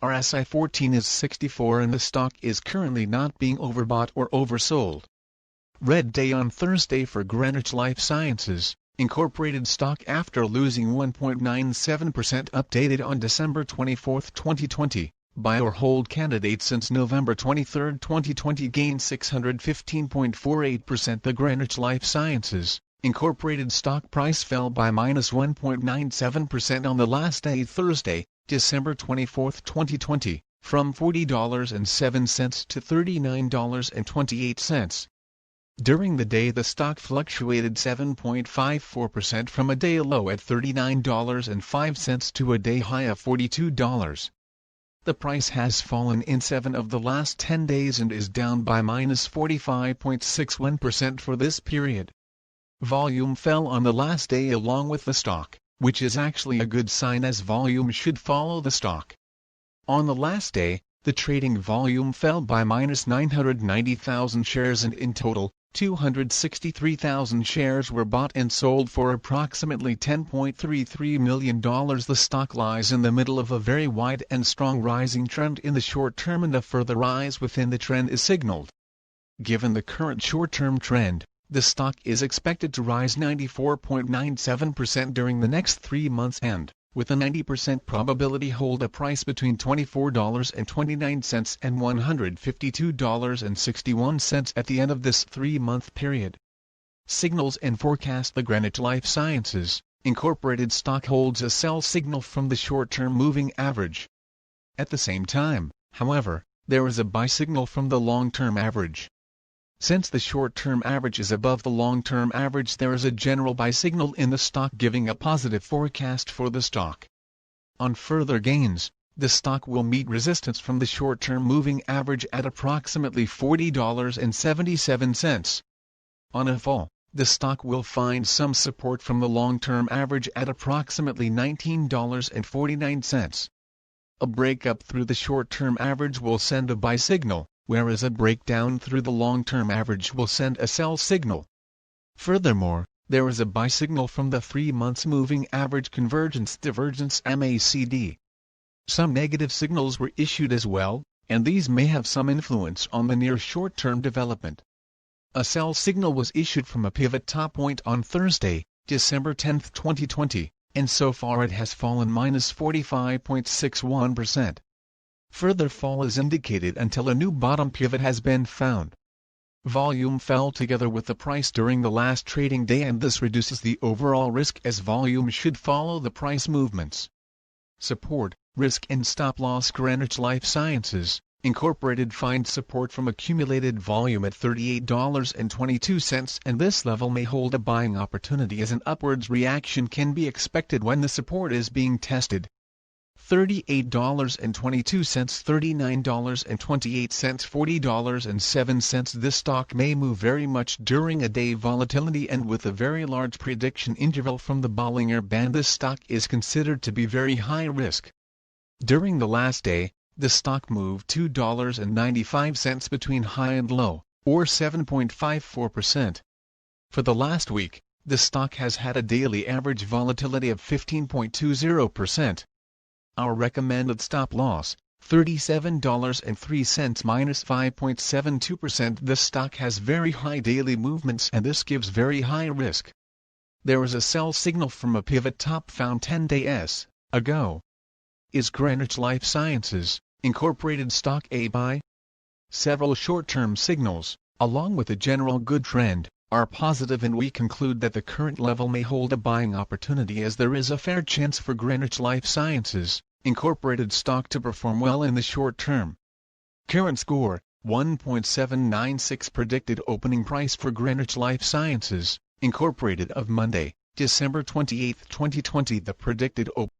RSI 14 is 64 and the stock is currently not being overbought or oversold. Red day on Thursday for Greenwich Lifesciences Inc. stock after losing 1.97%, updated on December 24, 2020. Buy or hold candidate since November 23, 2020 gained 615.48%. The Greenwich Lifesciences Inc. stock price fell by -1.97% on the last day, Thursday, December 24, 2020, from $40.07 to $39.28. During the day the stock fluctuated 7.54% from a day low at $39.05 to a day high of $42. The price has fallen in 7 of the last 10 days and is down by -45.61% for this period. Volume fell on the last day along with the stock, which is actually a good sign as volume should follow the stock. On the last day, the trading volume fell by -990,000 shares and in total, 263,000 shares were bought and sold for approximately $10.33 million. The stock lies in the middle of a very wide and strong rising trend in the short term, and a further rise within the trend is signaled. Given the current short-term trend, the stock is expected to rise 94.97% during the next 3 months and, with a 90% probability, hold a price between $24.29 and $152.61 at the end of this 3-month period. Signals and forecast. The Greenwich Lifesciences Inc. stock holds a sell signal from the short-term moving average. At the same time, however, there is a buy signal from the long-term average. Since the short-term average is above the long-term average, there is a general buy signal in the stock, giving a positive forecast for the stock. On further gains, the stock will meet resistance from the short-term moving average at approximately $40.77. On a fall, the stock will find some support from the long-term average at approximately $19.49. A breakup through the short-term average will send a buy signal, whereas a breakdown through the long-term average will send a sell signal. Furthermore, there is a buy signal from the 3 months moving average convergence divergence MACD. Some negative signals were issued as well, and these may have some influence on the near short-term development. A sell signal was issued from a pivot top point on Thursday, December 10, 2020, and so far it has fallen -45.61%. Further fall is indicated until a new bottom pivot has been found. Volume fell together with the price during the last trading day, and this reduces the overall risk as volume should follow the price movements. Support, risk and stop loss. Greenwich Lifesciences Inc. finds support from accumulated volume at $38.22, and this level may hold a buying opportunity as an upwards reaction can be expected when the support is being tested. $38.22, $39.28, $40.07. This stock may move very much during a day volatility, and with a very large prediction interval from the Bollinger Band, this stock is considered to be very high risk. During the last day, the stock moved $2.95 between high and low, or 7.54%. For the last week, the stock has had a daily average volatility of 15.20%. Our recommended stop loss, $37.03 -5.72%. This stock has very high daily movements, and this gives very high risk. There is a sell signal from a pivot top found 10 days ago. Is Greenwich Lifesciences Inc. stock a buy? Several short-term signals, along with a general good trend, are positive, and we conclude that the current level may hold a buying opportunity, as there is a fair chance for Greenwich Lifesciences Inc. stock to perform well in the short term. Current score, 1.796. Predicted opening price for Greenwich Lifesciences Inc. of Monday, December 28, 2020. The predicted opening